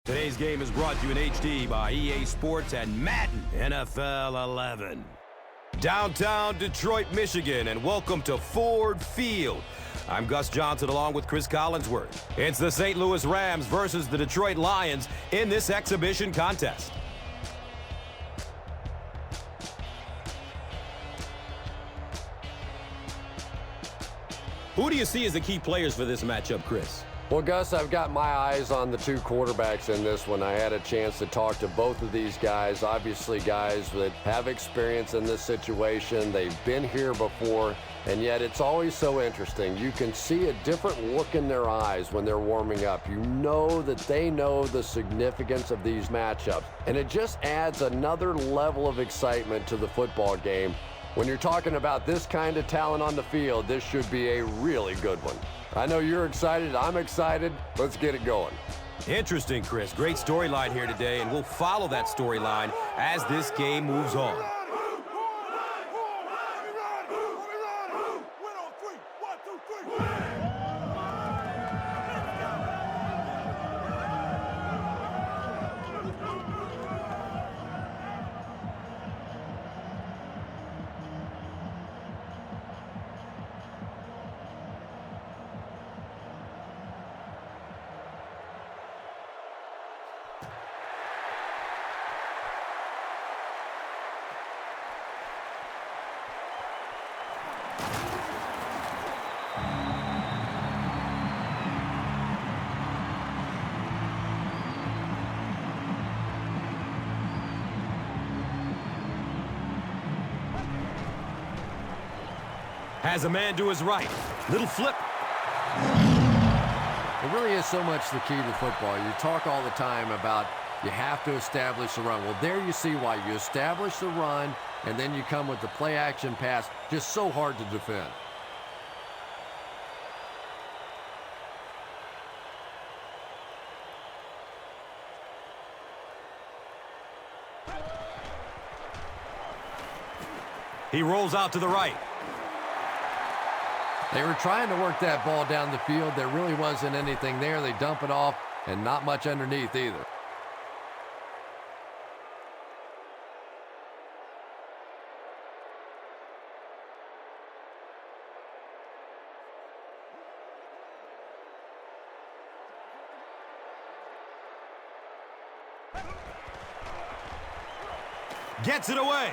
Today's game is brought to you in HD by EA Sports and Madden NFL 11. Downtown Detroit, Michigan, and welcome to Ford Field. I'm Gus Johnson along with Chris Collinsworth. It's the St. Louis Rams versus the Detroit Lions in this exhibition contest. Who do you see as the key players for this matchup, Chris? Well, Gus, I've got my eyes on the two quarterbacks in this one. I had a chance to talk to both of these guys, obviously guys that have experience in this situation. They've been here before, and yet it's always so interesting. You can see a different look in their eyes when they're warming up. You know that they know the significance of these matchups, and it just adds another level of excitement to the football game. When you're talking about this kind of talent on the field, this should be a really good one. I know you're excited. I'm excited. Let's get it going. Interesting, Chris. Great storyline here today, and we'll follow that storyline as this game moves on. Has a man to his right. Little flip. It really is so much the key to football. You talk all the time about you have to establish the run. Well, there you see why. You establish the run, and then you come with the play-action pass. Just so hard to defend. He rolls out to the right. They were trying to work that ball down the field. There really wasn't anything there. They dump it off, and not much underneath either. Gets it away.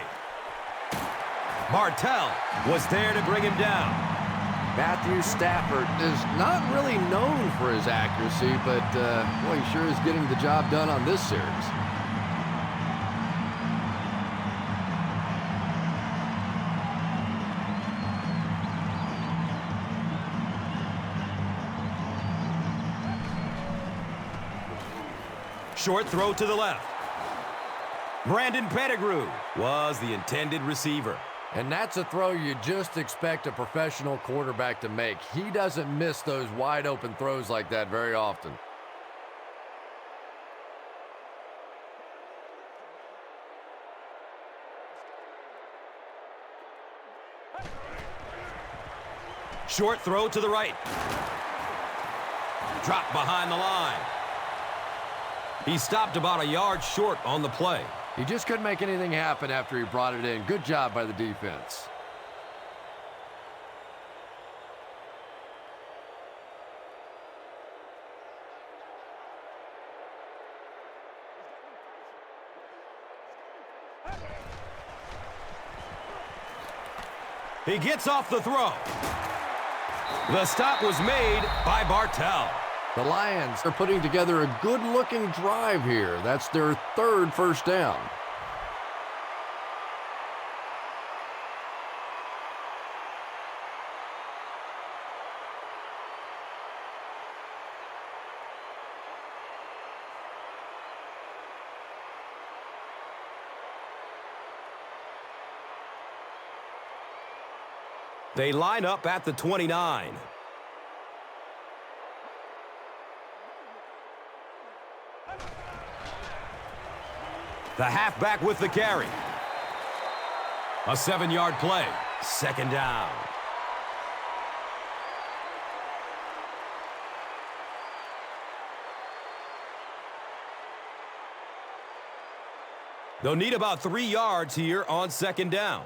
Martell was there to bring him down. Matthew Stafford is not really known for his accuracy, but boy, he sure is getting the job done on this series. Short throw to the left. Brandon Pettigrew was the intended receiver. And that's a throw you just expect a professional quarterback to make. He doesn't miss those wide open throws like that very often. Short throw to the right. Drop behind the line. He stopped about a yard short on the play. He just couldn't make anything happen after he brought it in. Good job by the defense. He gets off the throw. The stop was made by Bartell. The Lions are putting together a good-looking drive here. That's their third first down. They line up at the 29. The halfback with the carry. A 7-yard play. Second down. They'll need about 3 yards here on second down.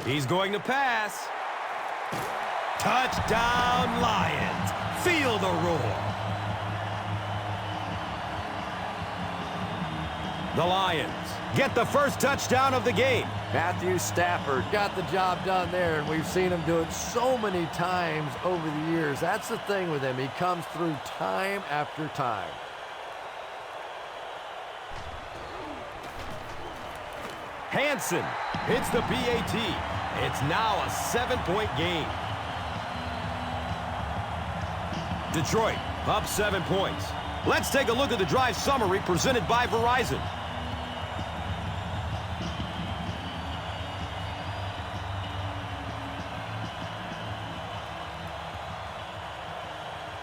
He's going to pass. Touchdown, Lions. Feel the roar. The Lions get the first touchdown of the game. Matthew Stafford got the job done there, and we've seen him do it so many times over the years. That's the thing with him. He comes through time after time. Hansen hits the PAT. It's now a 7-point game. Detroit up 7 points. Let's take a look at the drive summary presented by Verizon.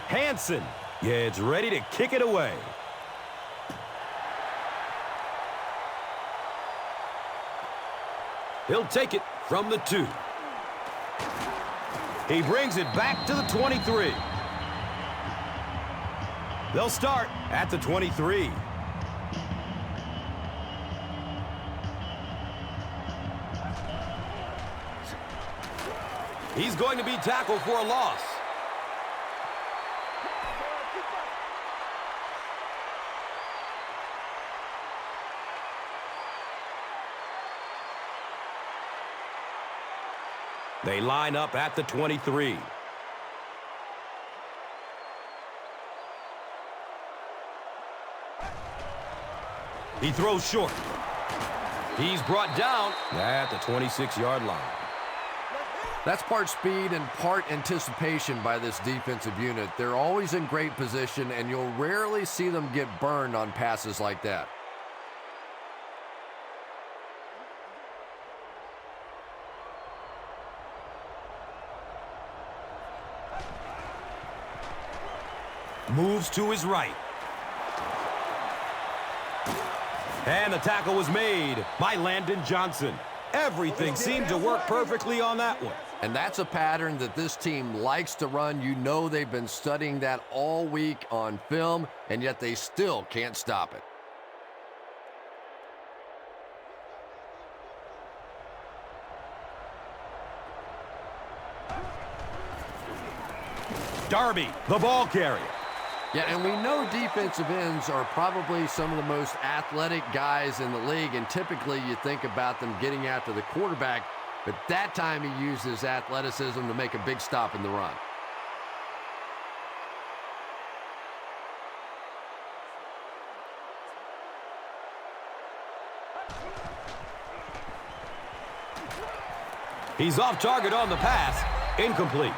Hansen gets ready to kick it away. He'll take it from the 2. He brings it back to the 23. They'll start at the 23. He's going to be tackled for a loss. They line up at the 23. He throws short. He's brought down at the 26-yard line. That's part speed and part anticipation by this defensive unit. They're always in great position, and you'll rarely see them get burned on passes like that. Moves to his right. And the tackle was made by Landon Johnson. Everything seemed to work perfectly on that one. And that's a pattern that this team likes to run. You know they've been studying that all week on film, and yet they still can't stop it. Darby, the ball carrier. Yeah, and we know defensive ends are probably some of the most athletic guys in the league, and typically you think about them getting after the quarterback, but that time he used his athleticism to make a big stop in the run. He's off target on the pass. Incomplete.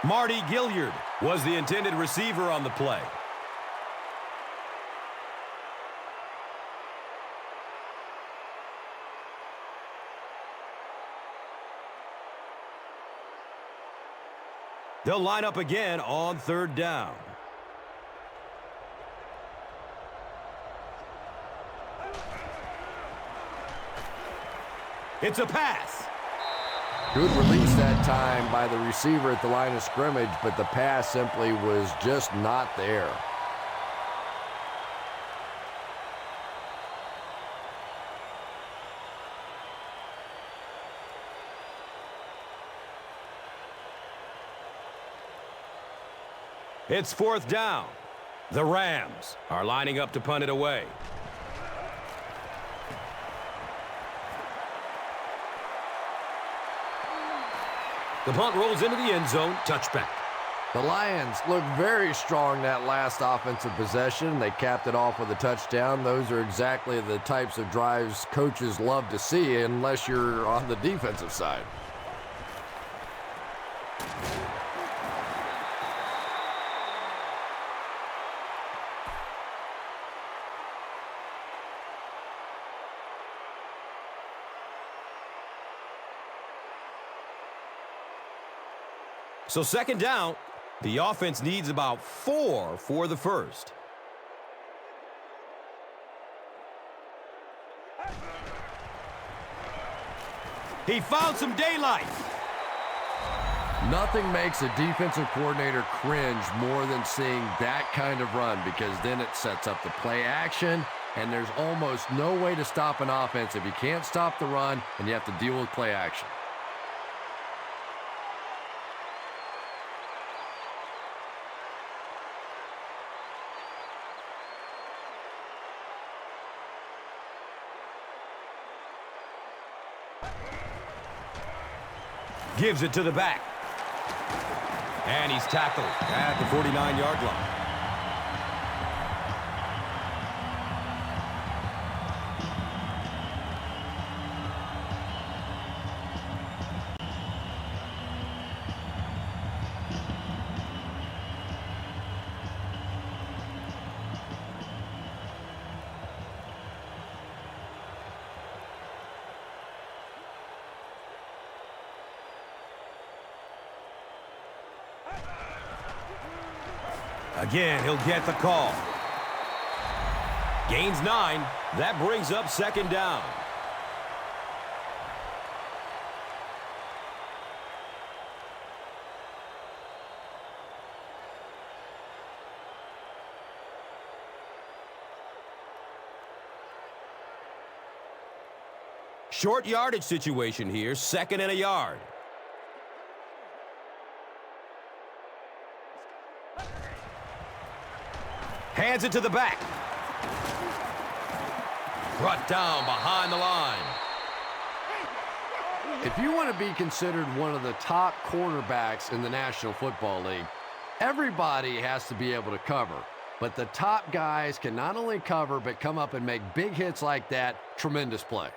Marty Gilliard was the intended receiver on the play. They'll line up again on third down. It's a pass. Good release that time by the receiver at the line of scrimmage, but the pass simply was just not there. It's fourth down. The Rams are lining up to punt it away. The punt rolls into the end zone. Touchback. The Lions looked very strong that last offensive possession. They capped it off with a touchdown. Those are exactly the types of drives coaches love to see, unless you're on the defensive side. So second down, the offense needs about 4 for the first. He found some daylight. Nothing makes a defensive coordinator cringe more than seeing that kind of run, because then it sets up the play action, and there's almost no way to stop an offense if you can't stop the run and you have to deal with play action. Gives it to the back. And he's tackled at the 49-yard line. Again, he'll get the call. Gains 9. That brings up second down. Short yardage situation here, 2nd and a yard. Hands it to the back. Brought down behind the line. If you want to be considered one of the top cornerbacks in the National Football League, everybody has to be able to cover. But the top guys can not only cover, but come up and make big hits like that. Tremendous play.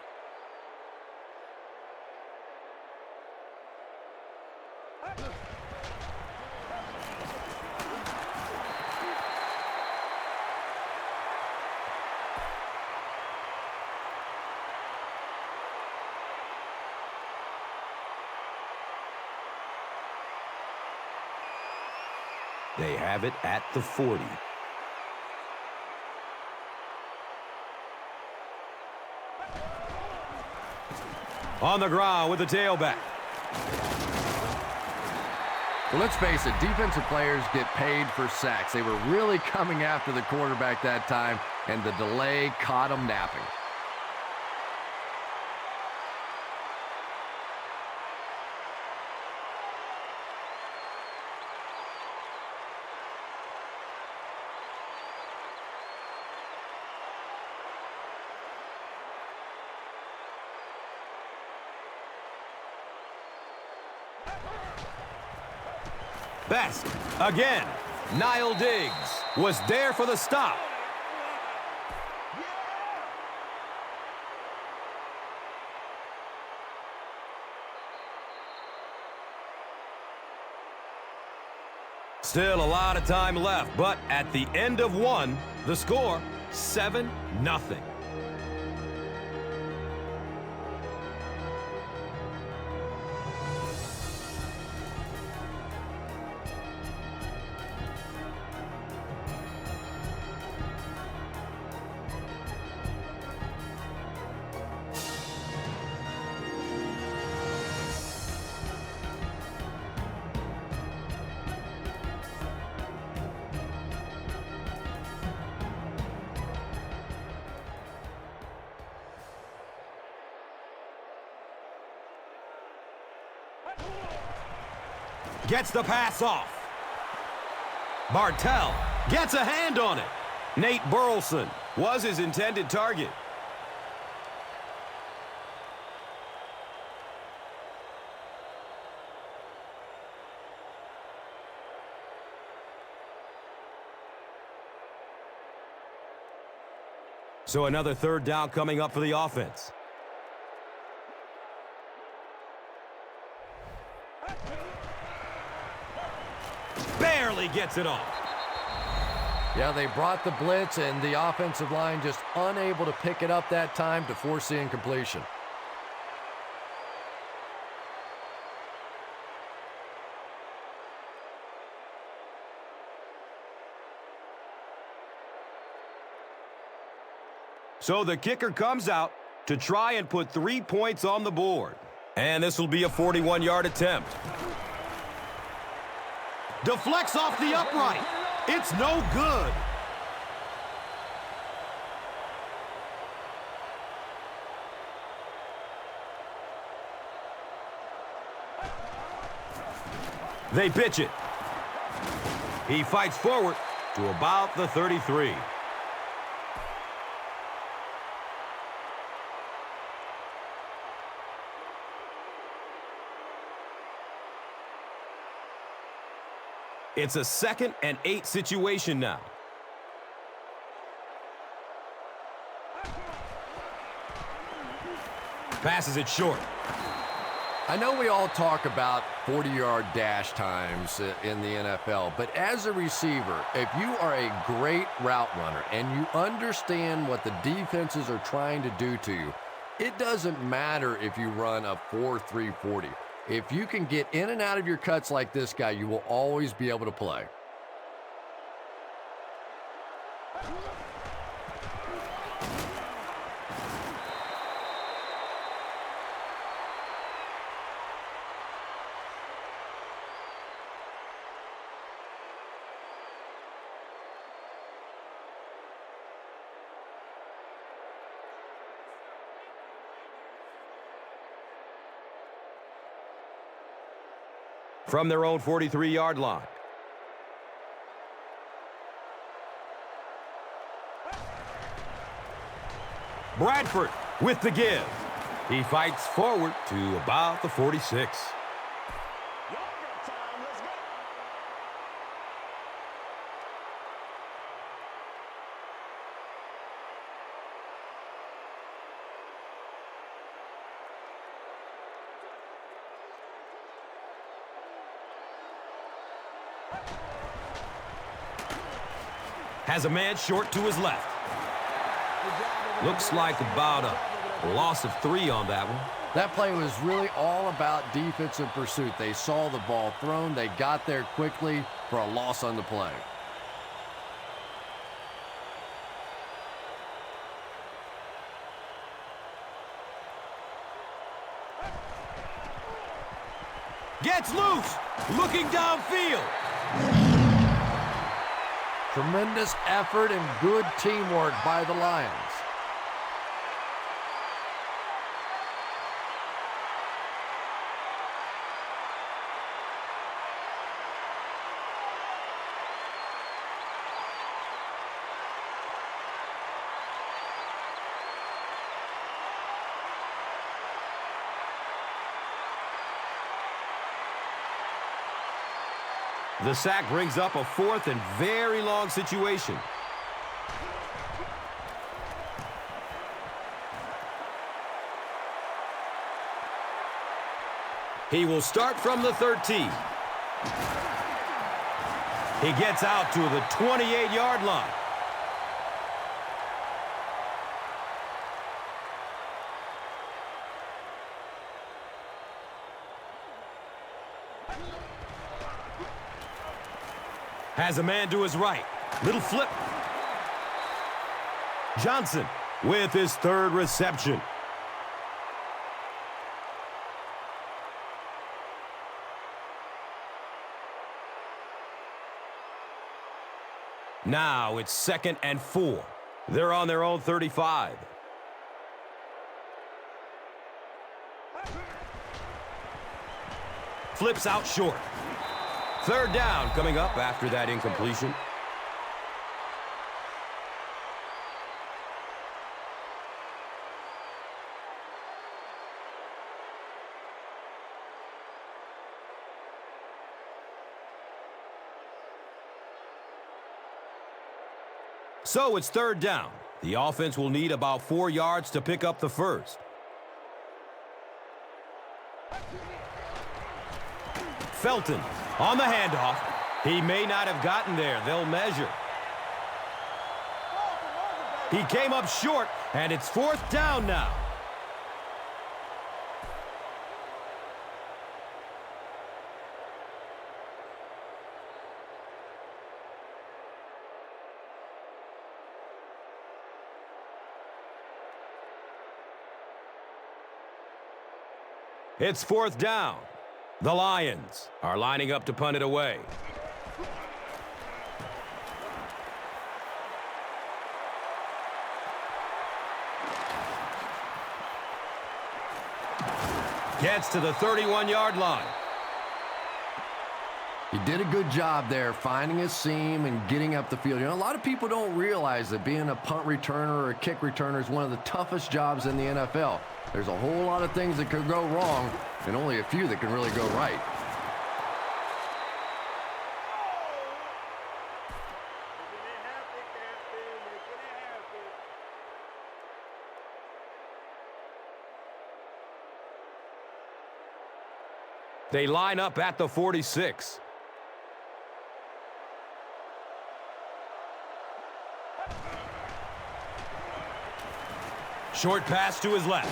They have it at the 40. On the ground with the tailback. Well, let's face it, defensive players get paid for sacks. They were really coming after the quarterback that time, and the delay caught them napping. Best, again, Niall Diggs was there for the stop. Still a lot of time left, but at the end of one, the score, 7-0. Gets the pass off. Bartell gets a hand on it. Nate Burleson was his intended target. So another third down coming up for the offense. Barely gets it off. Yeah, they brought the blitz, and the offensive line just unable to pick it up that time to force the incompletion. So the kicker comes out to try and put 3 points on the board. And this will be a 41-yard attempt. Deflects off the upright. It's no good. They pitch it. He fights forward to about the 33. It's a 2nd and 8 situation now. Passes it short. I know we all talk about 40-yard dash times in the NFL, but as a receiver, if you are a great route runner and you understand what the defenses are trying to do to you, it doesn't matter if you run a 4.3 40. If you can get in and out of your cuts like this guy, you will always be able to play. From their own 43-yard line. Bradford with the give. He fights forward to about the 46. Has a man short to his left. Looks like about a loss of 3 on that one. That play was really all about defensive pursuit. They saw the ball thrown. They got there quickly for a loss on the play. Gets loose, looking downfield. Tremendous effort and good teamwork by the Lions. The sack brings up a 4th and very long situation. He will start from the 13. He gets out to the 28-yard line. Has a man to his right. Little flip. Johnson with his 3rd reception. Now it's 2nd and 4. They're on their own 35. Flips out short. 3rd down coming up after that incompletion. So it's 3rd down. The offense will need about 4 yards to pick up the first. Felton on the handoff. He may not have gotten there. They'll measure. He came up short, and it's 4th down now. It's fourth down. The Lions are lining up to punt it away. Gets to the 31-yard line. He did a good job there finding a seam and getting up the field. You know, a lot of people don't realize that being a punt returner or a kick returner is one of the toughest jobs in the NFL. There's a whole lot of things that could go wrong and only a few that can really go right. They line up at the 46. Short pass to his left.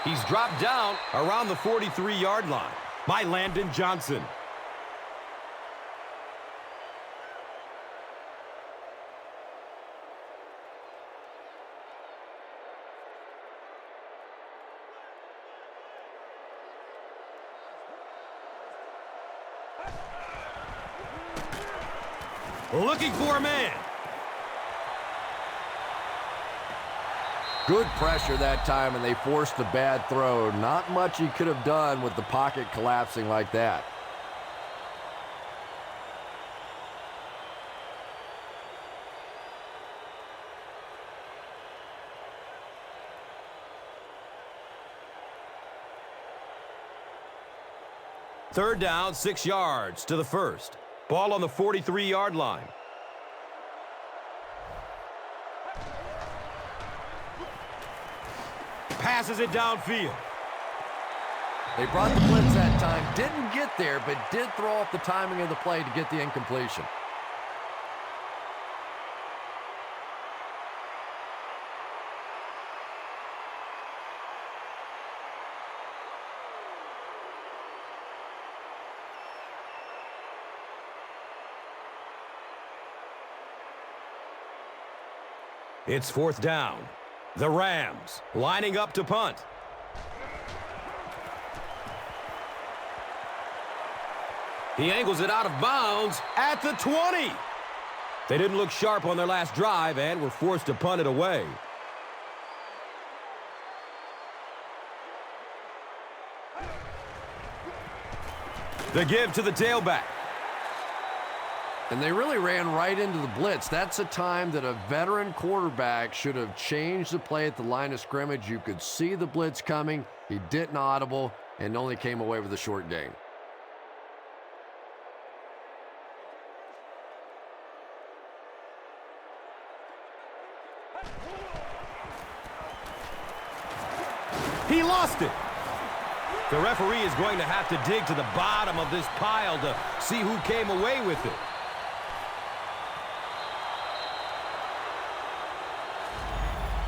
He's dropped down around the 43-yard line by Landon Johnson. Looking for a man. Good pressure that time, and they forced a bad throw. Not much he could have done with the pocket collapsing like that. Third down, 6 yards to the first. Ball on the 43-yard line. Passes it downfield. They brought the blitz that time. Didn't get there, but did throw off the timing of the play to get the incompletion. It's fourth down. The Rams lining up to punt. He angles it out of bounds at the 20. They didn't look sharp on their last drive and were forced to punt it away. The give to the tailback. And they really ran right into the blitz. That's a time that a veteran quarterback should have changed the play at the line of scrimmage. You could see the blitz coming. He didn't audible and only came away with a short gain. He lost it. The referee is going to have to dig to the bottom of this pile to see who came away with it.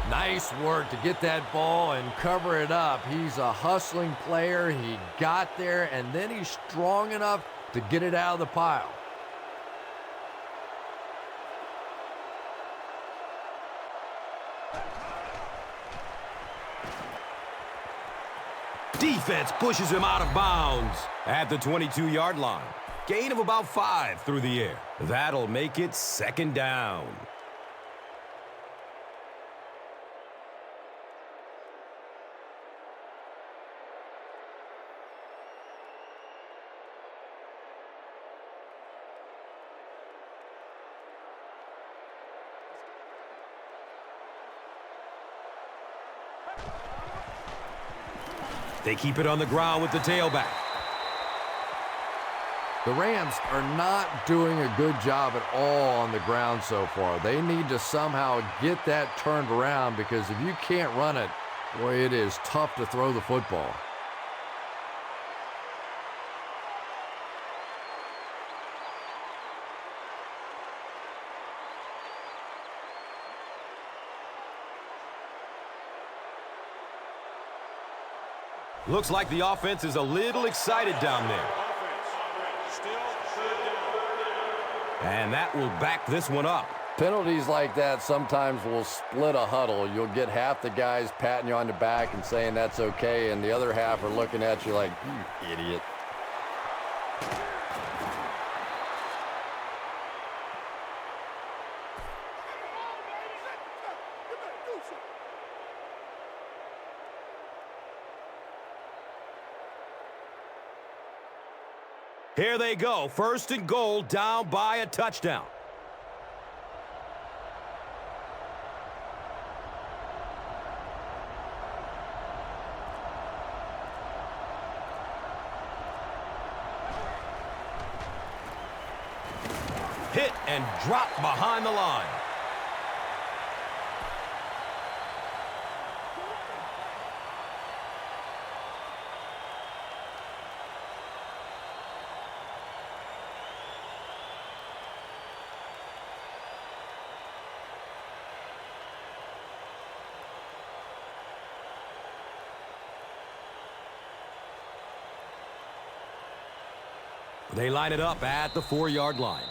Nice work to get that ball and cover it up. He's a hustling player. He got there, and then he's strong enough to get it out of the pile. Defense pushes him out of bounds at the 22-yard line. Gain of about 5 through the air. That'll make it second down. They keep it on the ground with the tailback. The Rams are not doing a good job at all on the ground so far. They need to somehow get that turned around because if you can't run it, boy, it is tough to throw the football. Looks like the offense is a little excited down there. And that will back this one up. Penalties like that sometimes will split a huddle. You'll get half the guys patting you on the back and saying that's okay, and the other half are looking at you like, you idiot. Here they go. First and goal, down by a touchdown. Hit and drop behind the line. They line it up at the 4-yard line.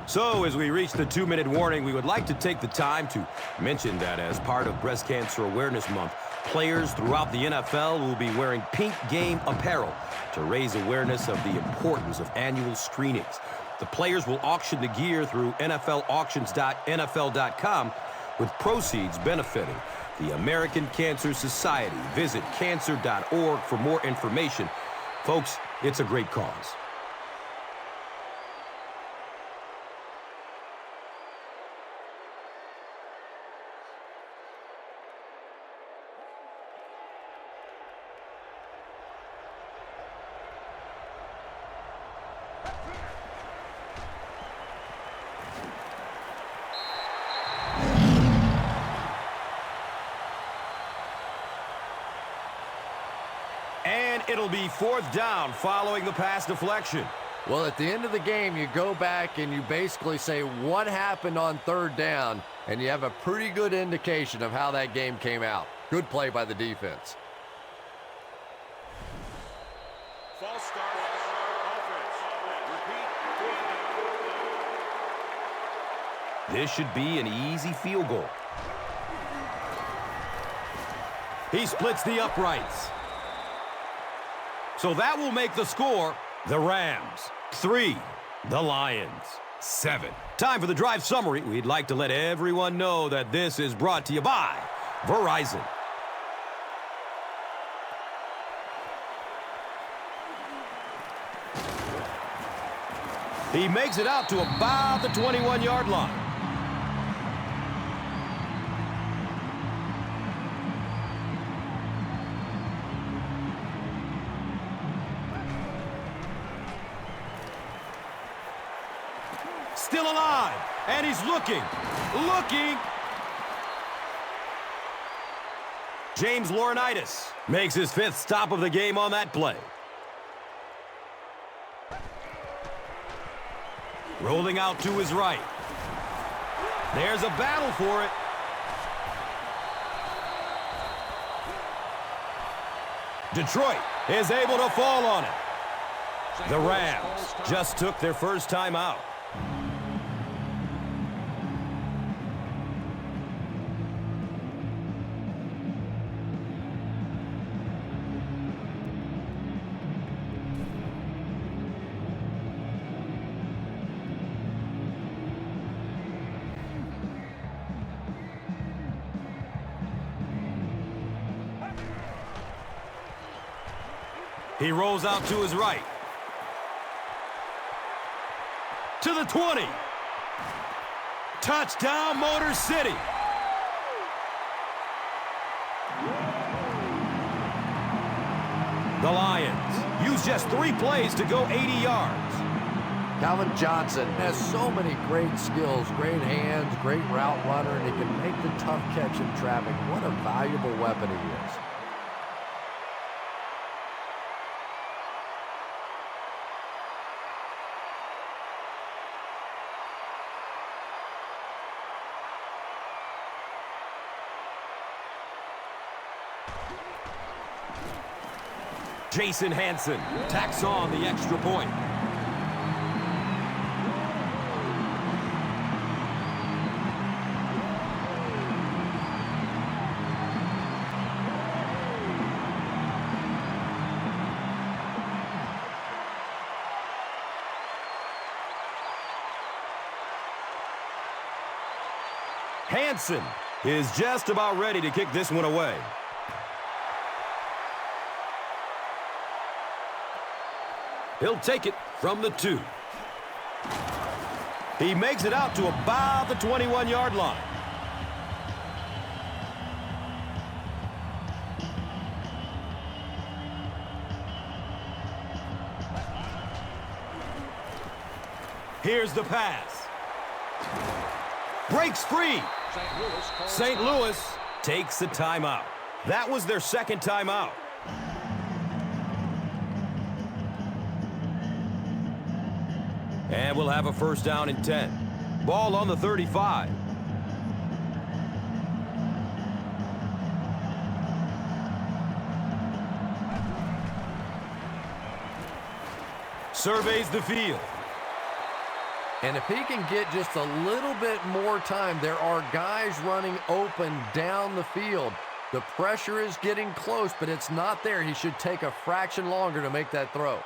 So, as we reach the 2-minute warning, we would like to take the time to mention that as part of Breast Cancer Awareness Month, players throughout the NFL will be wearing pink game apparel to raise awareness of the importance of annual screenings. The players will auction the gear through NFLauctions.nfl.com, with proceeds benefiting the American Cancer Society. Visit cancer.org for more information. Folks, it's a great cause. And it'll be 4th down following the pass deflection. Well, at the end of the game, you go back and you basically say what happened on 3rd down, and you have a pretty good indication of how that game came out. Good play by the defense. False start. Offense. Repeat. This should be an easy field goal. He splits the uprights. So that will make the score the Rams 3, the Lions 7. Time for the drive summary. We'd like to let everyone know that this is brought to you by Verizon. He makes it out to about the 21-yard line. Still alive, and he's looking. James Laurinaitis makes his 5th stop of the game on that play. Rolling out to his right. There's a battle for it. Detroit is able to fall on it. The Rams just took their first time out. He rolls out to his right. To the 20. Touchdown, Motor City. The Lions use just 3 plays to go 80 yards. Calvin Johnson has so many great skills, great hands, great route runner, and he can make the tough catch in traffic. What a valuable weapon he is. Jason Hanson tacks on the extra point. Hansen is just about ready to kick this one away. He'll take it from the 2. He makes it out to about the 21-yard line. Here's the pass. Breaks free. St. Louis takes the timeout. That was their second timeout. And we'll have a first down and 10. Ball on the 35. Surveys the field. And if he can get just a little bit more time, there are guys running open down the field. The pressure is getting close, but it's not there. He should take a fraction longer to make that throw.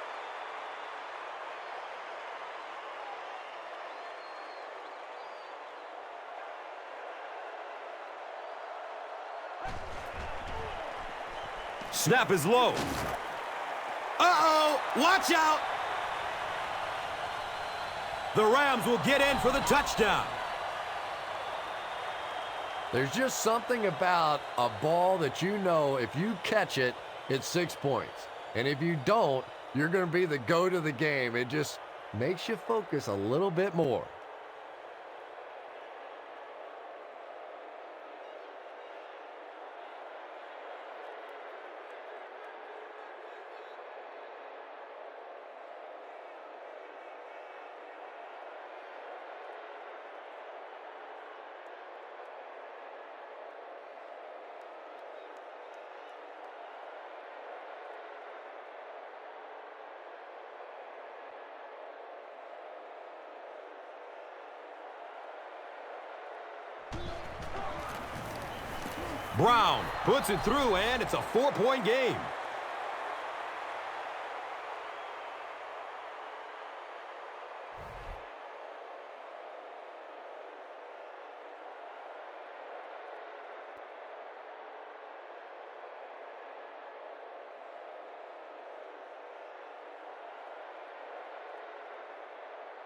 Snap is low. Uh-oh! Watch out! The Rams will get in for the touchdown. There's just something about a ball that you know if you catch it, it's 6 points. And if you don't, you're going to be the goat of the game. It just makes you focus a little bit more. Brown puts it through, and it's a 4-point game.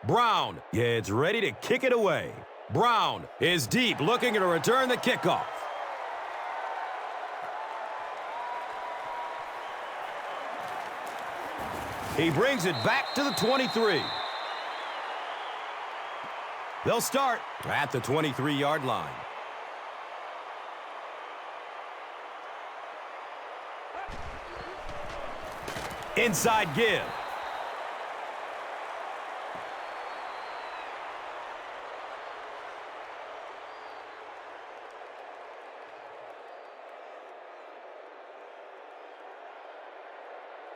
Brown gets ready to kick it away. Brown is deep, looking to return the kickoff. He brings it back to the 23. They'll start at the 23-yard line. Inside give.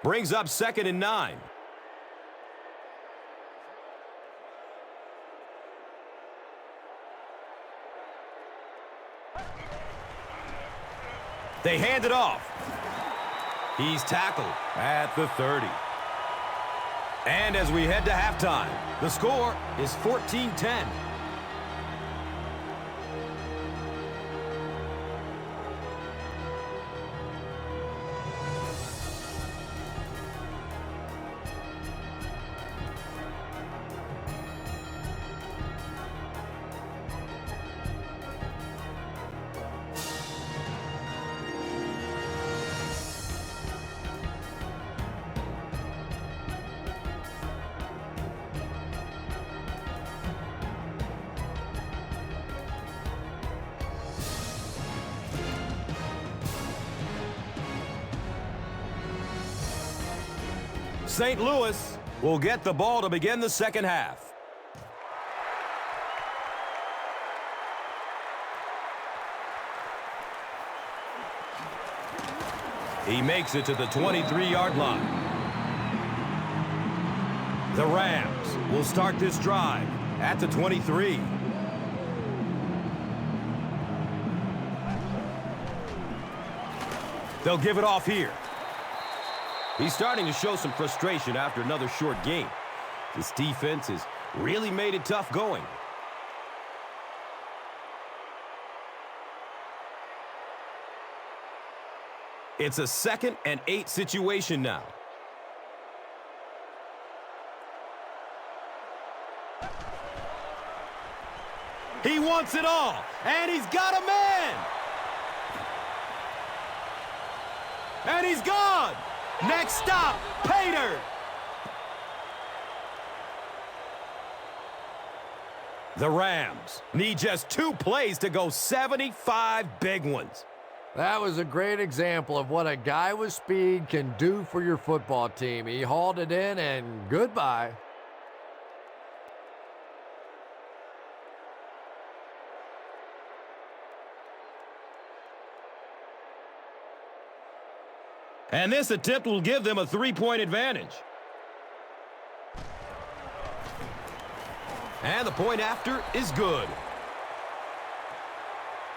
Brings up 2nd and 9. They hand it off. He's tackled at the 30. And as we head to halftime, the score is 14-10. St. Louis will get the ball to begin the second half. He makes it to the 23-yard line. The Rams will start this drive at the 23. They'll give it off here. He's starting to show some frustration after another short game. This defense has really made it tough going. It's a 2nd and 8 situation now. He wants it all, and he's got a man. And he's gone. Next stop, Pater. The Rams need just 2 plays to go 75 big ones. That was a great example of what a guy with speed can do for your football team. He hauled it in, and goodbye. And this attempt will give them a 3-point advantage. And the point after is good.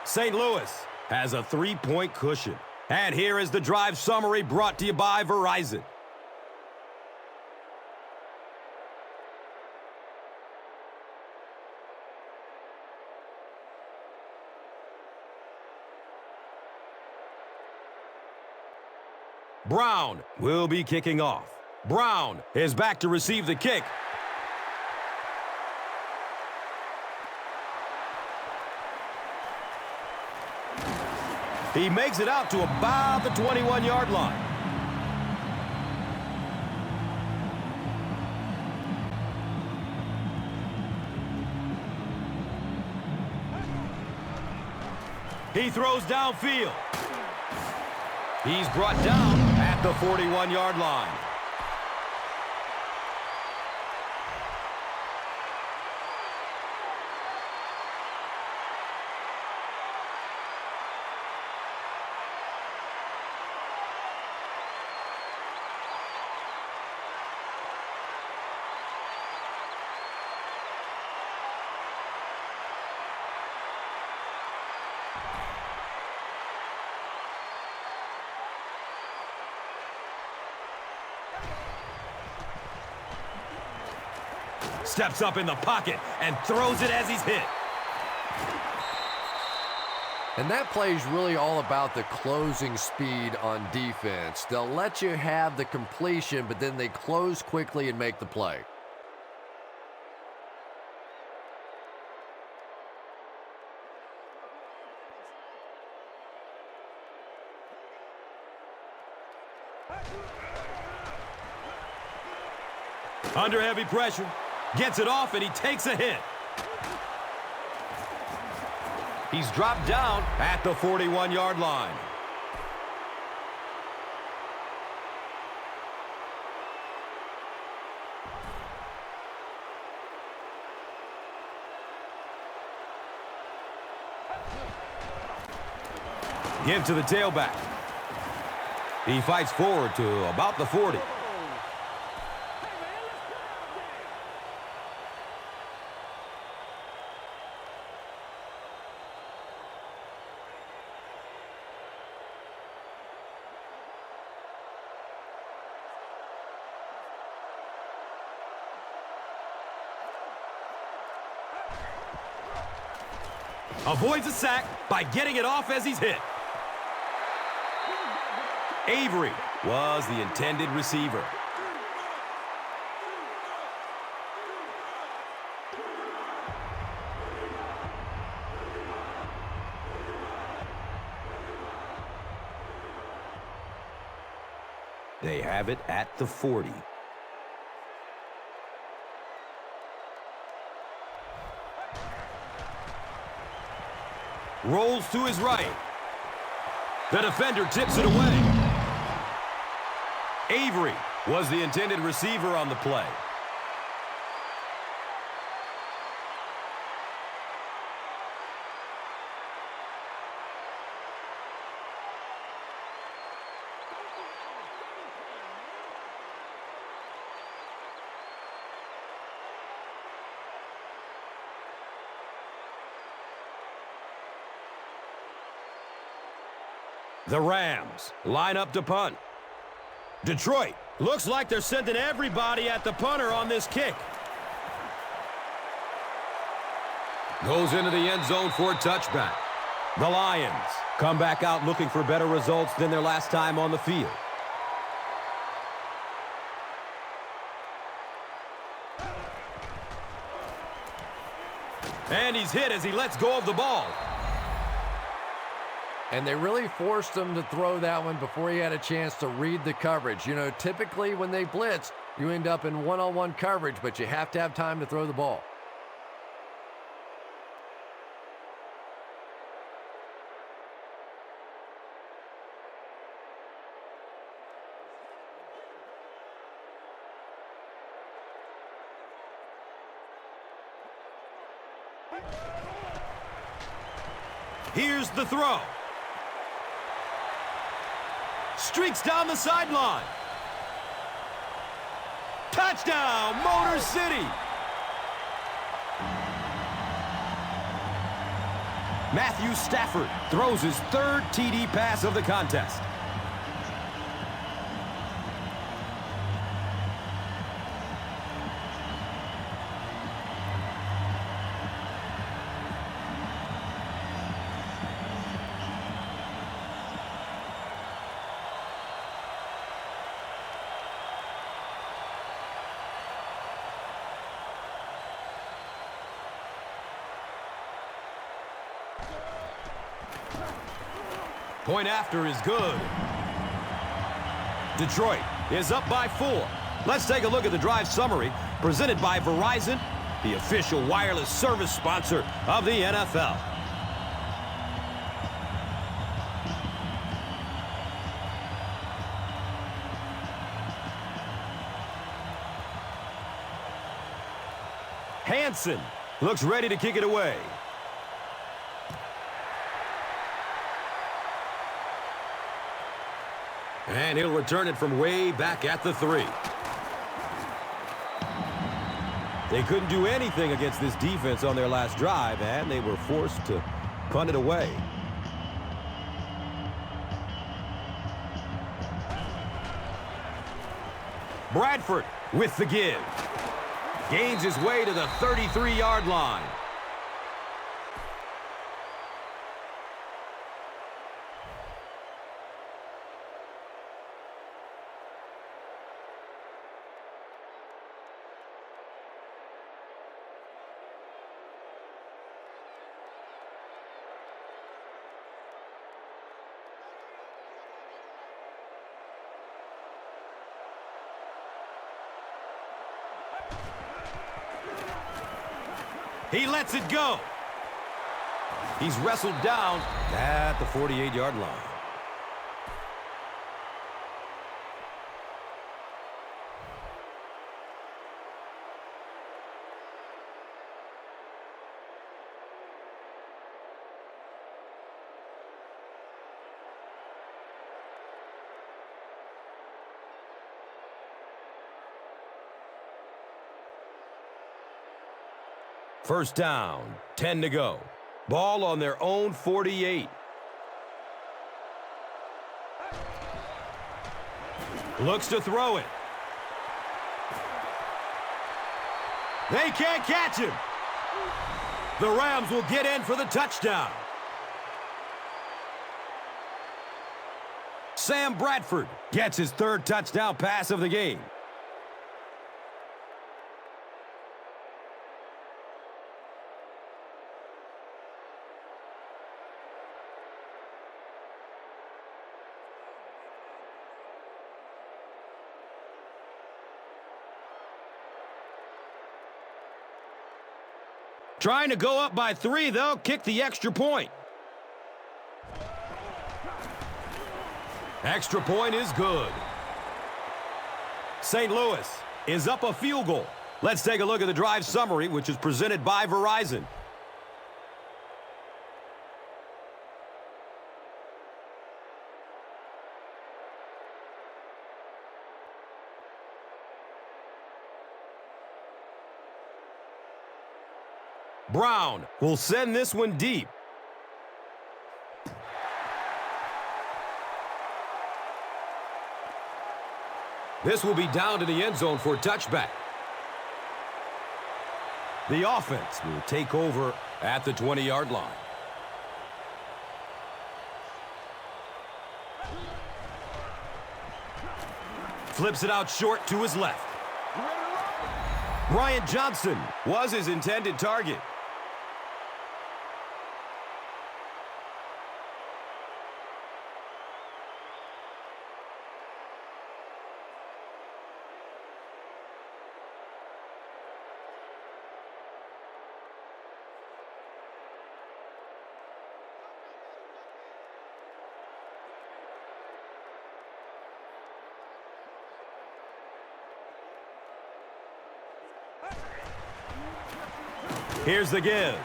St. Louis has a 3-point cushion. And here is the drive summary brought to you by Verizon. Brown will be kicking off. Brown is back to receive the kick. He makes it out to about the 21-yard line. He throws downfield. He's brought down at the 41-yard line. Steps up in the pocket and throws it as he's hit. And that play is really all about the closing speed on defense. They'll let you have the completion, but then they close quickly and make the play. Under heavy pressure. Gets it off, and he takes a hit. He's dropped down at the 41-yard line. Give to the tailback. He fights forward to about the 40. Avoids a sack by getting it off as he's hit. Avery was the intended receiver. They have it at the 40. Rolls to his right. The defender tips it away. Avery was the intended receiver on the play. The Rams line up to punt. Detroit looks like they're sending everybody at the punter on this kick. Goes into the end zone for a touchback. The Lions come back out looking for better results than their last time on the field. And he's hit as he lets go of the ball. And they really forced him to throw that one before he had a chance to read the coverage. You know, typically when they blitz, you end up in one-on-one coverage, but you have to have time to throw the ball. Here's the throw. Streaks down the sideline. Touchdown, Motor City. Matthew Stafford throws his third TD pass of the contest. Point after is good. Detroit is up by 4. Let's take a look at the drive summary presented by Verizon, the official wireless service sponsor of the NFL. Hansen looks ready to kick it away. And he'll return it from way back at the 3. They couldn't do anything against this defense on their last drive, and they were forced to punt it away. Bradford with the give. Gains his way to the 33-yard line. He lets it go. He's wrestled down at the 48-yard line. First down, 10 to go. Ball on their own 48. Looks to throw it. They can't catch him. The Rams will get in for the touchdown. Sam Bradford gets his third touchdown pass of the game. Trying to go up by 3, they'll kick the extra point. Extra point is good. St. Louis is up a field goal. Let's take a look at the drive summary, which is presented by Verizon. Brown will send this one deep. This will be down to the end zone for a touchback. The offense will take over at the 20-yard line. Flips it out short to his left. Brian Johnson was his intended target. Here's the give.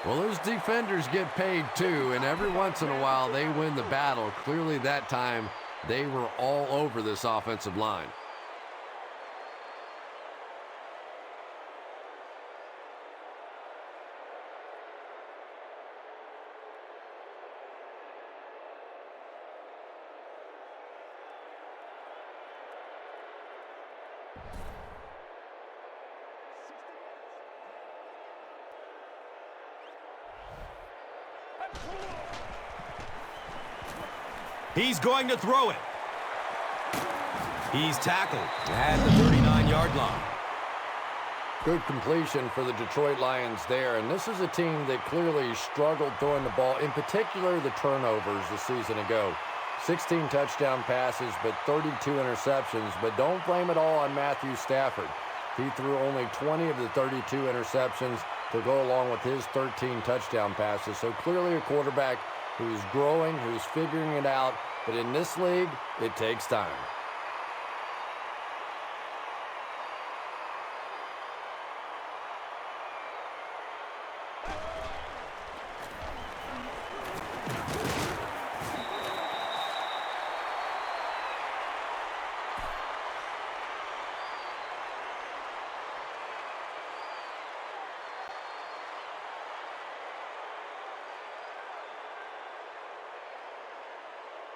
Well, those defenders get paid too, and every once in a while they win the battle. Clearly that time they were all over this offensive line. He's going to throw it. He's tackled at the 39-yard line. Good completion for the Detroit Lions there, and this is a team that clearly struggled throwing the ball, in particular the turnovers a season ago. 16 touchdown passes, but 32 interceptions, but don't blame it all on Matthew Stafford. He threw only 20 of the 32 interceptions to go along with his 13 touchdown passes, so clearly a quarterback who's growing, who's figuring it out, but in this league, it takes time.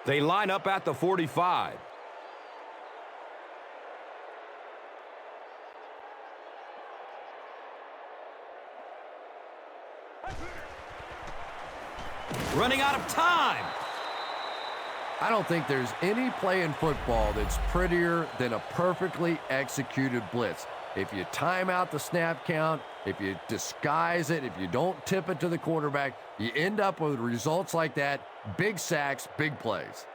They line up at the 45. Running out of time. I don't think there's any play in football that's prettier than a perfectly executed blitz. If you time out the snap count, if you disguise it, if you don't tip it to the quarterback, you end up with results like that. Big sacks, big plays.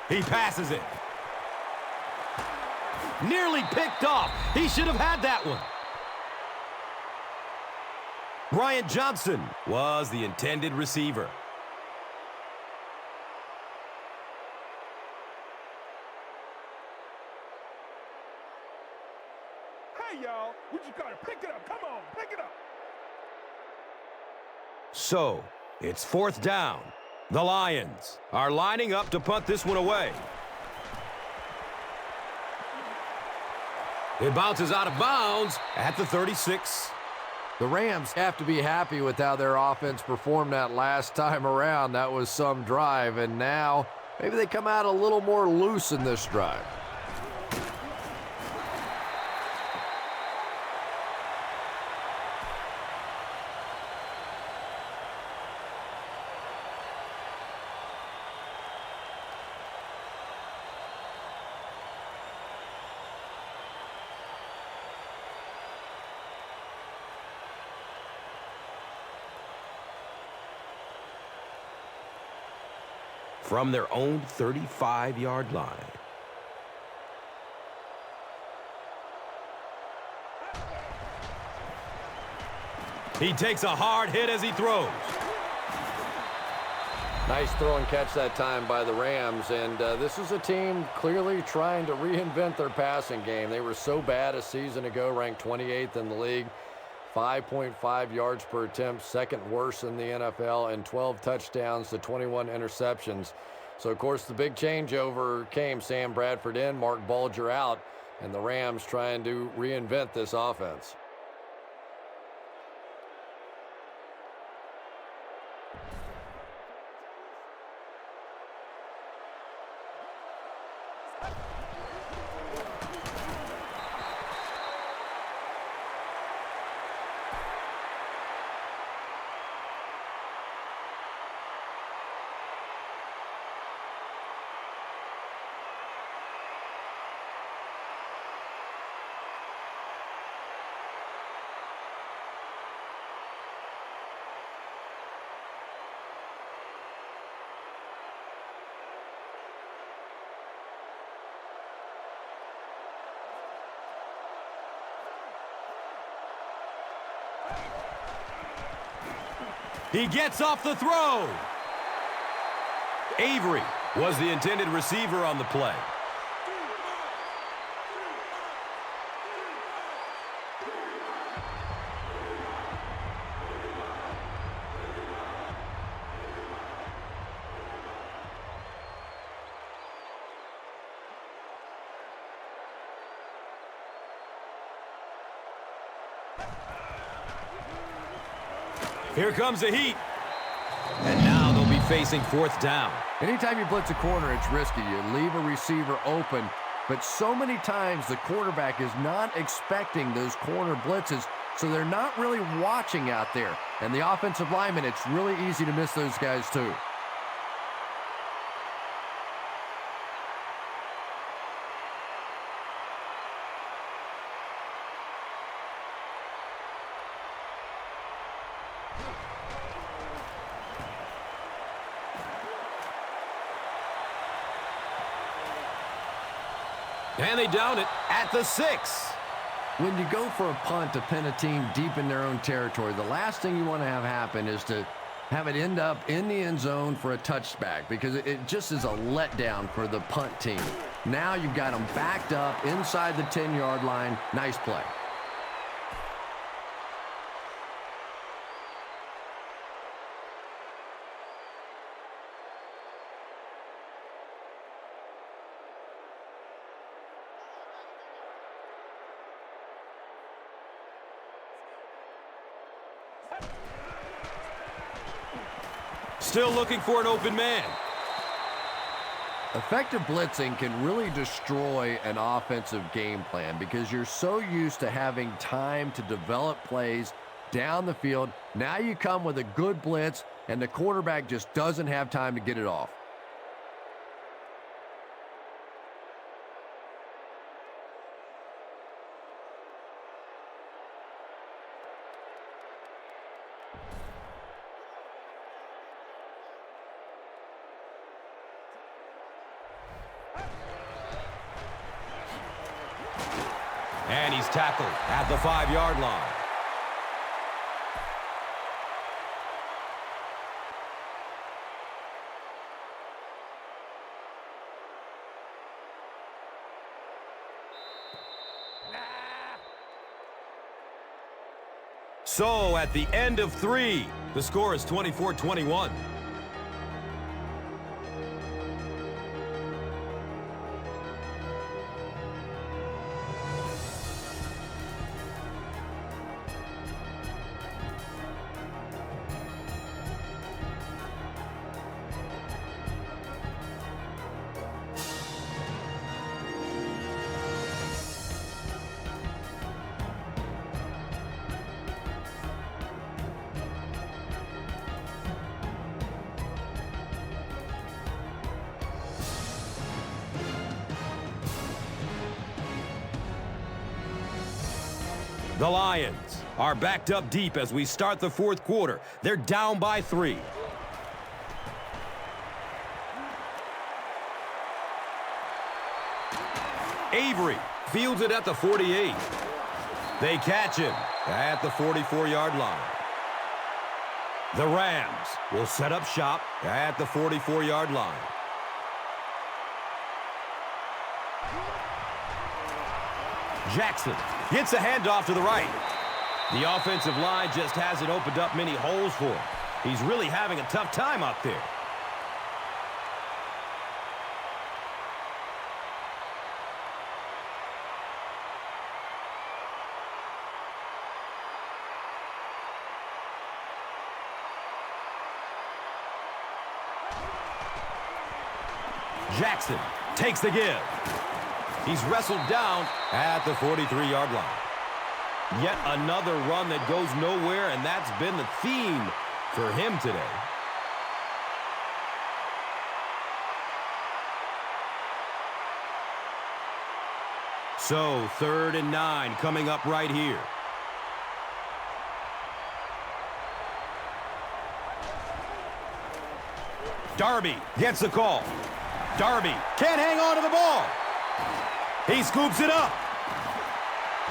He passes it. Nearly picked off. He should have had that one. Brian Johnson was the intended receiver. Hey, y'all, we just got to pick it up. Come on, pick it up. So, it's 4th down. The Lions are lining up to punt this one away. It bounces out of bounds at the 36. The Rams have to be happy with how their offense performed that last time around. That was some drive, and now maybe they come out a little more loose in this drive. From their own 35-yard line. He takes a hard hit as he throws. Nice throw and catch that time by the Rams, and this is a team clearly trying to reinvent their passing game. They were so bad a season ago, ranked 28th in the league, 5.5 yards per attempt, second worst in the NFL, and 12 touchdowns to 21 interceptions. So, of course, the big changeover came. Sam Bradford in, Mark Bulger out, and the Rams trying to reinvent this offense. He gets off the throw. Avery was the intended receiver on the play. Here comes the heat. And now they'll be facing fourth down. Anytime you blitz a corner, it's risky. You leave a receiver open, but so many times the quarterback is not expecting those corner blitzes, so they're not really watching out there. And the offensive linemen, it's really easy to miss those guys too. And they down it at the 6. When you go for a punt to pin a team deep in their own territory, the last thing you want to have happen is to have it end up in the end zone for a touchback, because it just is a letdown for the punt team. Now you've got them backed up inside the 10-yard line. Nice play. Still looking for an open man. Effective blitzing can really destroy an offensive game plan because you're so used to having time to develop plays down the field. Now you come with a good blitz, and the quarterback just doesn't have time to get it off. And he's tackled at the 5-yard line. So at the end of 3, the score is 24-21. The Lions are backed up deep as we start the fourth quarter. They're down by 3. Avery fields it at the 48. They catch him at the 44-yard line. The Rams will set up shop at the 44-yard line. Jackson gets a handoff to the right. The offensive line just hasn't opened up many holes for him. He's really having a tough time out there. Jackson takes the give. He's wrestled down at the 43-yard line. Yet another run that goes nowhere, and that's been the theme for him today. So 3rd and 9 coming up right here. Darby gets the call. Darby can't hang on to the ball. He scoops it up.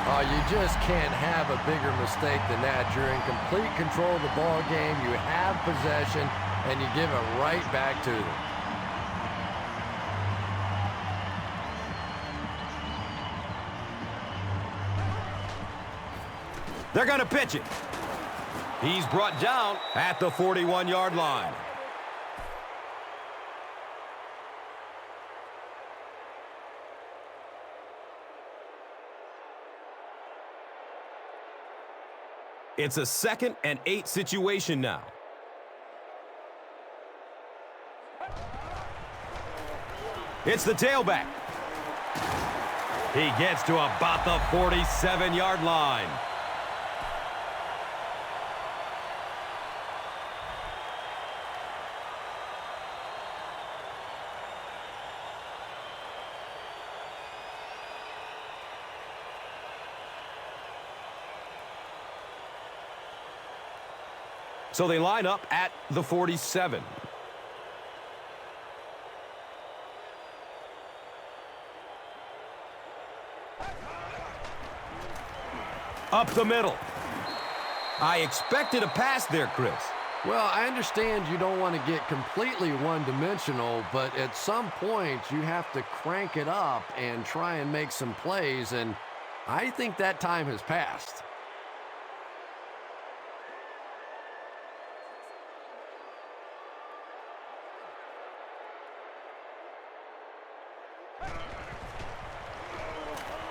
Oh, you just can't have a bigger mistake than that. You're in complete control of the ball game. You have possession, and you give it right back to them. They're going to pitch it. He's brought down at the 41-yard line. It's a 2nd and 8 situation now. It's the tailback. He gets to about the 47-yard line. So they line up at the 47. Up the middle. I expected a pass there, Chris. Well, I understand you don't want to get completely one-dimensional, but at some point you have to crank it up and try and make some plays, and I think that time has passed.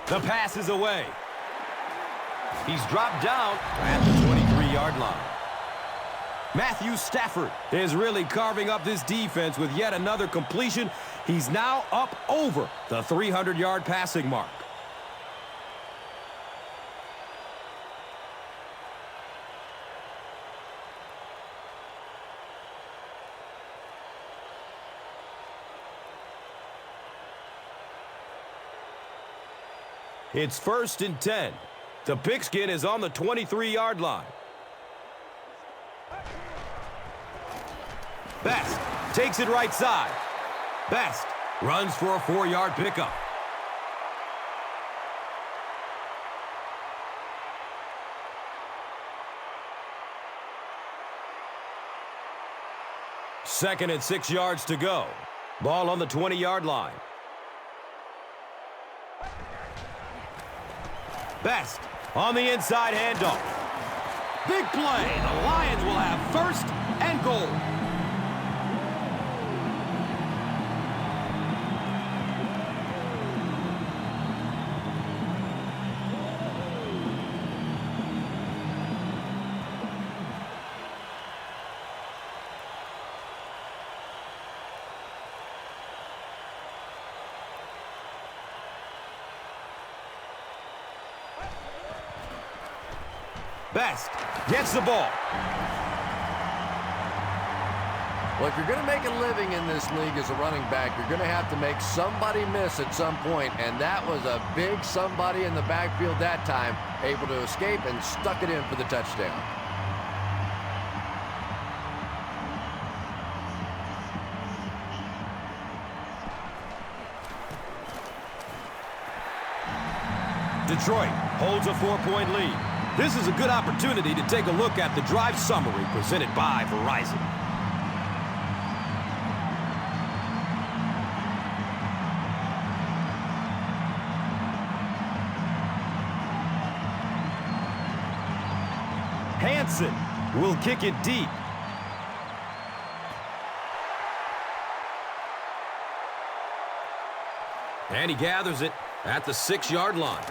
The pass is away. He's dropped down at the 23-yard line. Matthew Stafford is really carving up this defense with yet another completion. He's now up over the 300-yard passing mark. It's 1st and 10. The pigskin is on the 23-yard line. Best takes it right side. Best runs for a 4-yard pickup. Second and 6 yards to go. Ball on the 20-yard line. Best on the inside handoff. Big play. The Lions will have 1st and goal. Best gets the ball. Well, if you're going to make a living in this league as a running back, you're going to have to make somebody miss at some point, and that was a big somebody in the backfield that time, able to escape and stuck it in for the touchdown. Detroit holds a 4-point lead. This is a good opportunity to take a look at the drive summary presented by Verizon. Hansen will kick it deep. And he gathers it at the 6-yard line.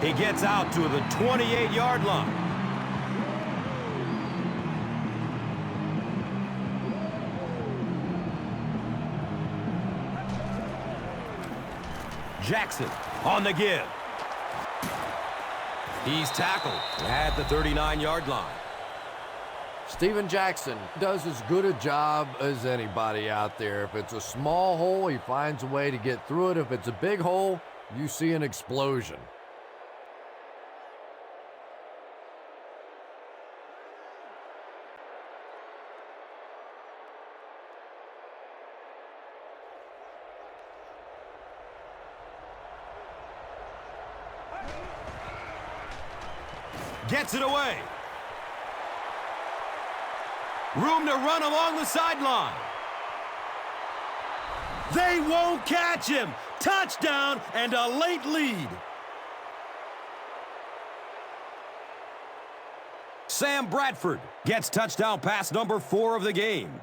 He gets out to the 28-yard line. Jackson on the give. He's tackled at the 39-yard line. Steven Jackson does as good a job as anybody out there. If it's a small hole, he finds a way to get through it. If it's a big hole, you see an explosion. Gets it away. Room to run along the sideline. They won't catch him. Touchdown and a late lead. Sam Bradford gets touchdown pass number 4 of the game.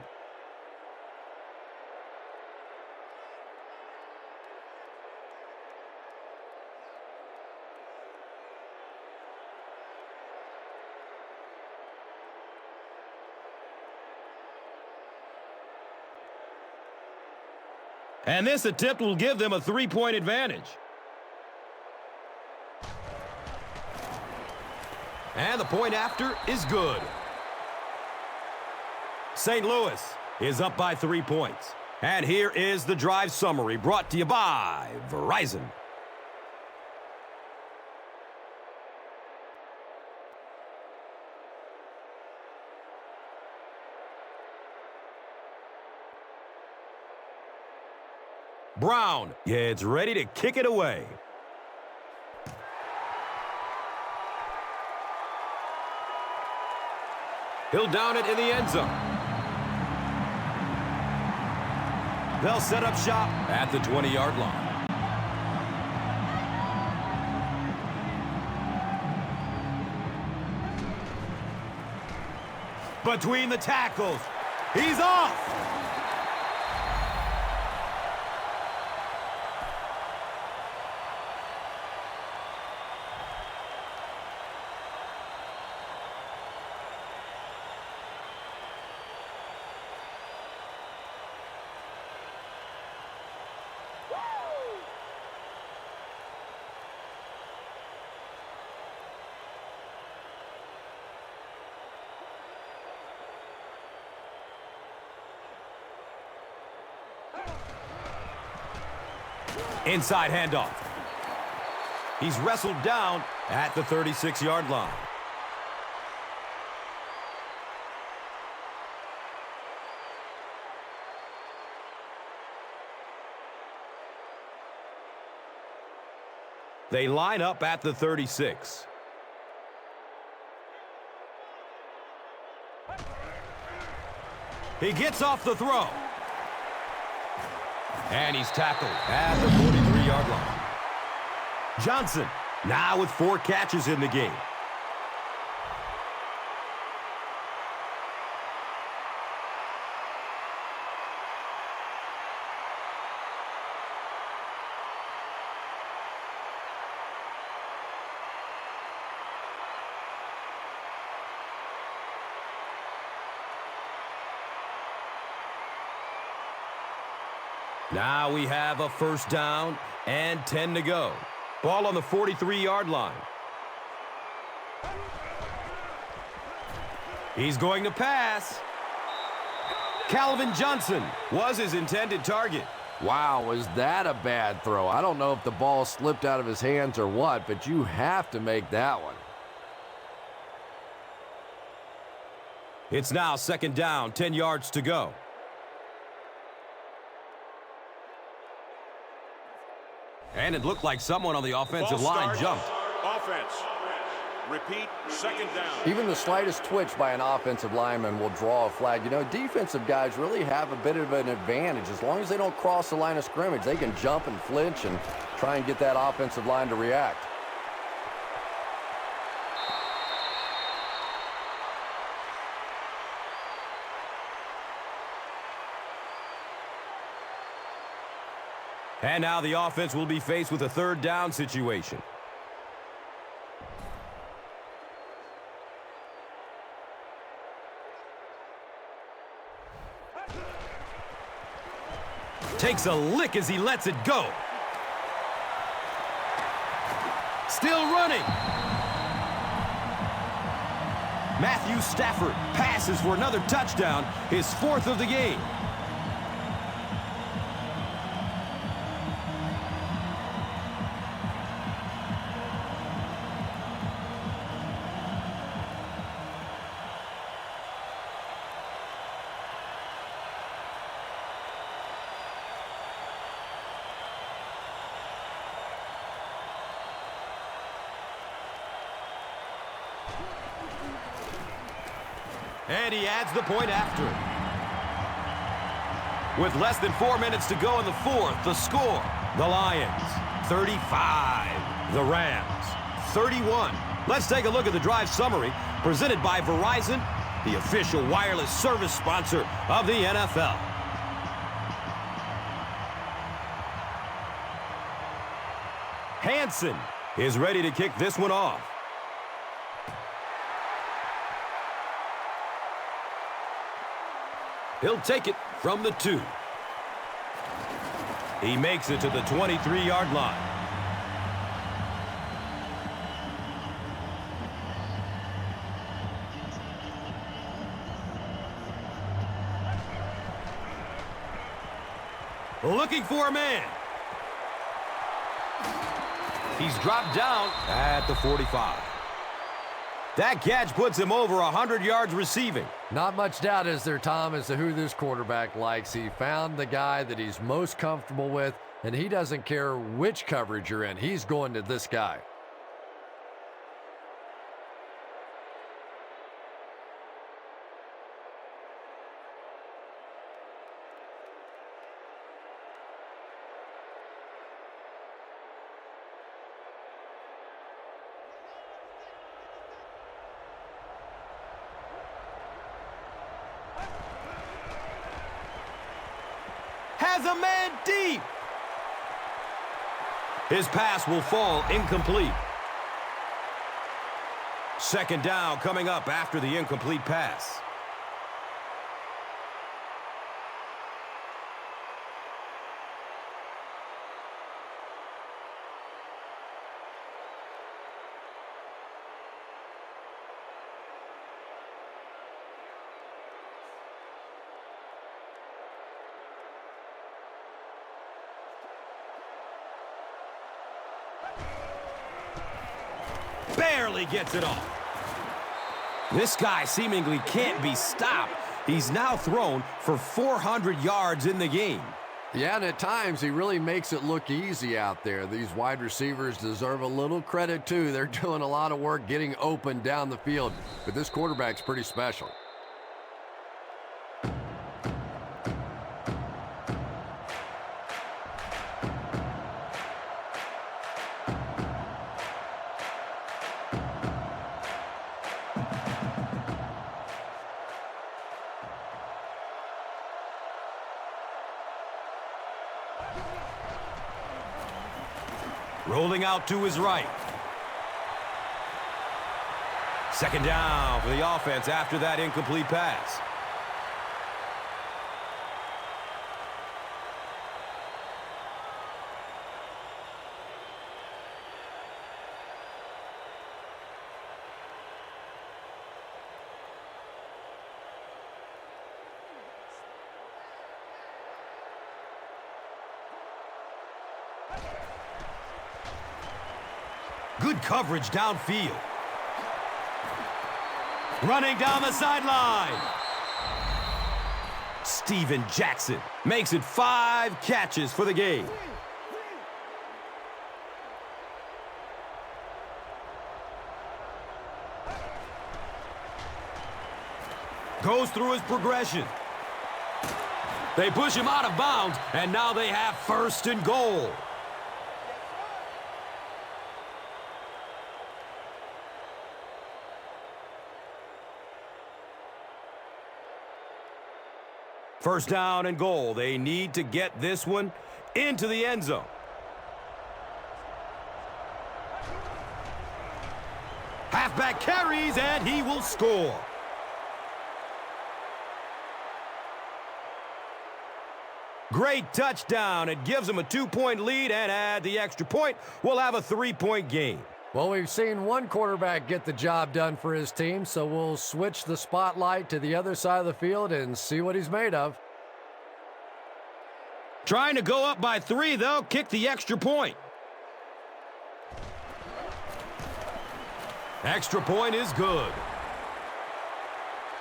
And this attempt will give them a 3-point advantage. And the point after is good. St. Louis is up by 3 points. And here is the drive summary brought to you by Verizon. Brown gets ready to kick it away. He'll down it in the end zone. They'll set up shop at the 20-yard line. Between the tackles, he's off. Inside handoff. He's wrestled down at the 36-yard line. They line up at the 36. He gets off the throw. And he's tackled at the 43-yard line. Johnson now with 4 catches in the game. Now we have a first down and 10 to go. Ball on the 43-yard line. He's going to pass. Calvin Johnson was his intended target. Wow, was that a bad throw? I don't know if the ball slipped out of his hands or what, but you have to make that one. It's now second down, 10 yards to go. And it looked like someone on the offensive line jumped. Offense. Repeat, second down. Even the slightest twitch by an offensive lineman will draw a flag. You know, defensive guys really have a bit of an advantage. As long as they don't cross the line of scrimmage, they can jump and flinch and try and get that offensive line to react. And now the offense will be faced with a third down situation. Takes a lick as he lets it go. Still running. Matthew Stafford passes for another touchdown, his 4th of the game. And he adds the point after. With less than 4 minutes to go in the fourth, the score, the Lions, 35. The Rams, 31. Let's take a look at the drive summary presented by Verizon, the official wireless service sponsor of the NFL. Hansen is ready to kick this one off. He'll take it from the 2. He makes it to the 23-yard line. Looking for a man. He's dropped down at the 45. That catch puts him over 100 yards receiving. Not much doubt, is there, Tom, as to who this quarterback likes. He found the guy that he's most comfortable with, and he doesn't care which coverage you're in. He's going to this guy. Has a man deep. His pass will fall incomplete. Second down coming up after the incomplete pass. Barely gets it off. This guy seemingly can't be stopped. He's now thrown for 400 yards in the game. Yeah, and at times he really makes it look easy out there. These wide receivers deserve a little credit too. They're doing a lot of work getting open down the field, but this quarterback's pretty special. Rolling out to his right. Second down for the offense after that incomplete pass. Good coverage downfield. Running down the sideline. Steven Jackson makes it 5 catches for the game. Goes through his progression. They push him out of bounds, and now they have first and goal. First down and goal. They need to get this one into the end zone. Halfback carries, and he will score. Great touchdown. It gives them a 2-point lead, and add the extra point, we'll have a 3-point game. Well, we've seen one quarterback get the job done for his team, so we'll switch the spotlight to the other side of the field and see what he's made of. Trying to go up by 3, they'll kick the extra point. Extra point is good.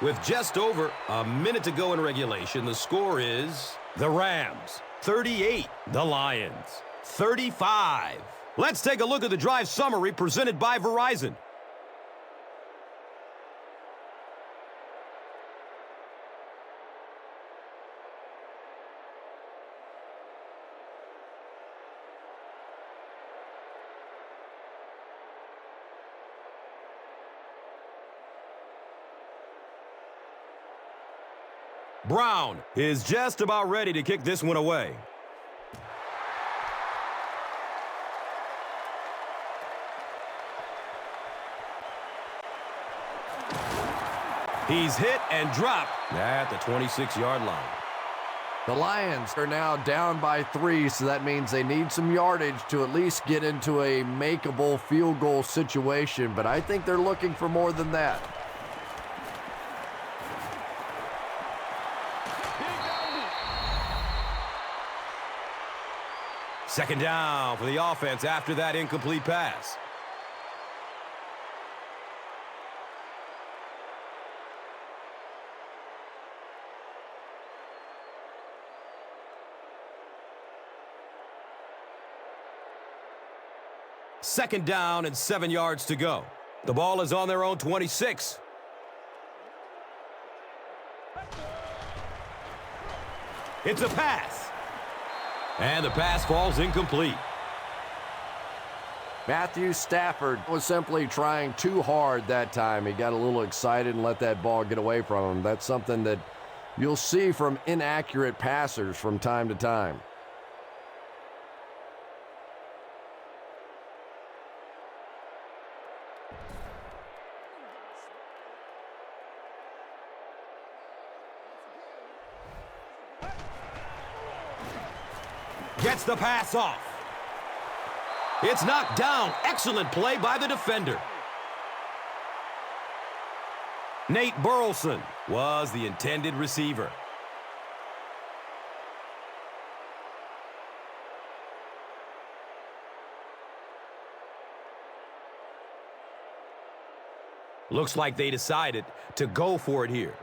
With just over a minute to go in regulation, the score is the Rams 38, the Lions 35. Let's take a look at the drive summary presented by Verizon. Brown is just about ready to kick this one away. He's hit and dropped at the 26-yard line. The Lions are now down by 3, so that means they need some yardage to at least get into a makeable field goal situation, but I think they're looking for more than that. Second down for the offense after that incomplete pass. Second down and 7 yards to go. The ball is on their own 26. It's a pass. And the pass falls incomplete. Matthew Stafford was simply trying too hard that time. He got a little excited and let that ball get away from him. That's something that you'll see from inaccurate passers from time to time. Gets the pass off. It's knocked down. Excellent play by the defender. Nate Burleson was the intended receiver. Looks like they decided to go for it here.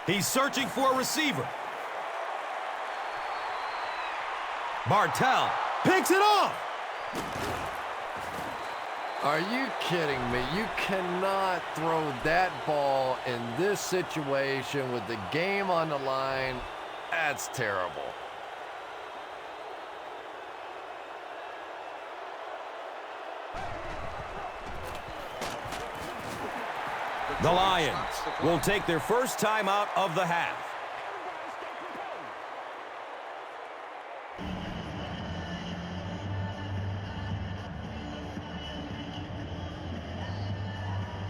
He's searching for a receiver. Bartell picks it off. Are you kidding me? You cannot throw that ball in this situation with the game on the line. That's terrible. The Lions will take their first time out of the half.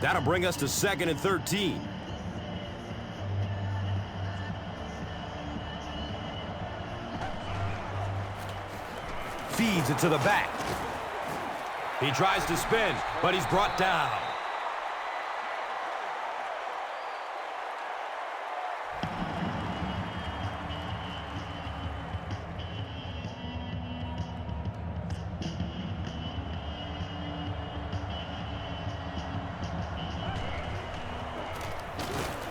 That'll bring us to 2nd and 13. Feeds it to the back. He tries to spin, but he's brought down.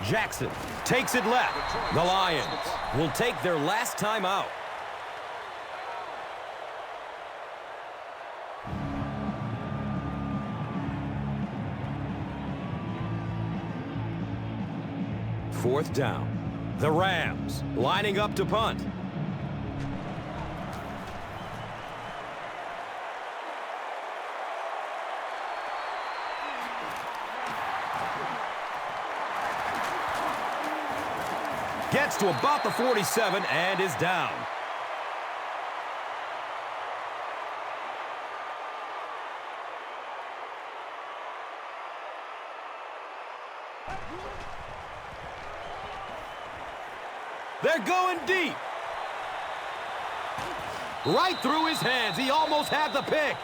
Jackson takes it left. The Lions will take their last time out. Fourth down. The Rams lining up to punt. Gets to about the 47 and is down. They're going deep. Right through his hands. He almost had the pick.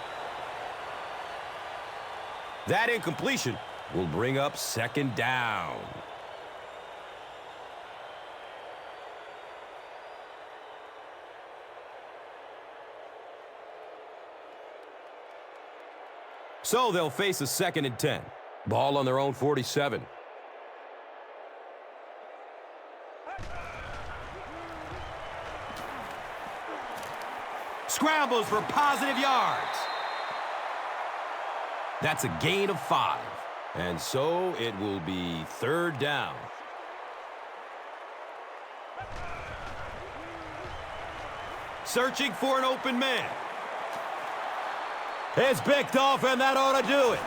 That incompletion will bring up 2nd down. So they'll face a 2nd and 10. Ball on their own 47. Scrambles for positive yards. That's a gain of 5. And so it will be 3rd down. Searching for an open man. It's picked off, and that ought to do it.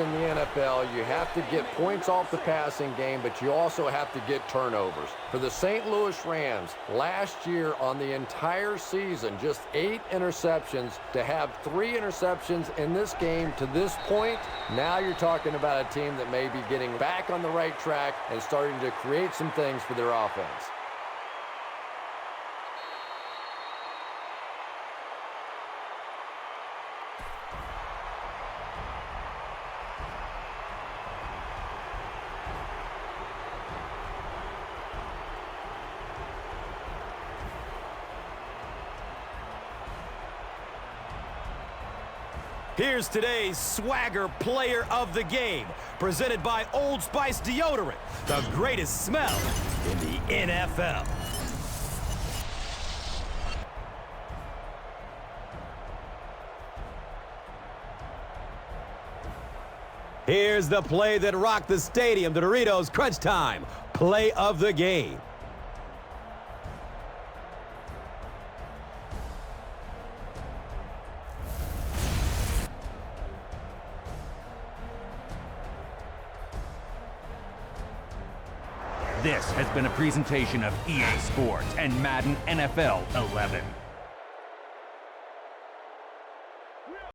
in the NFL, you have to get points off the passing game, but you also have to get turnovers. For the St. Louis Rams, last year on the entire season, just 8 interceptions. To have 3 interceptions in this game to this point, now you're talking about a team that may be getting back on the right track and starting to create some things for their offense. Here's today's Swagger Player of the Game, presented by Old Spice Deodorant, the greatest smell in the NFL. Here's the play that rocked the stadium, the Doritos Crunch Time Play of the Game. This has been a presentation of EA Sports and Madden NFL 11.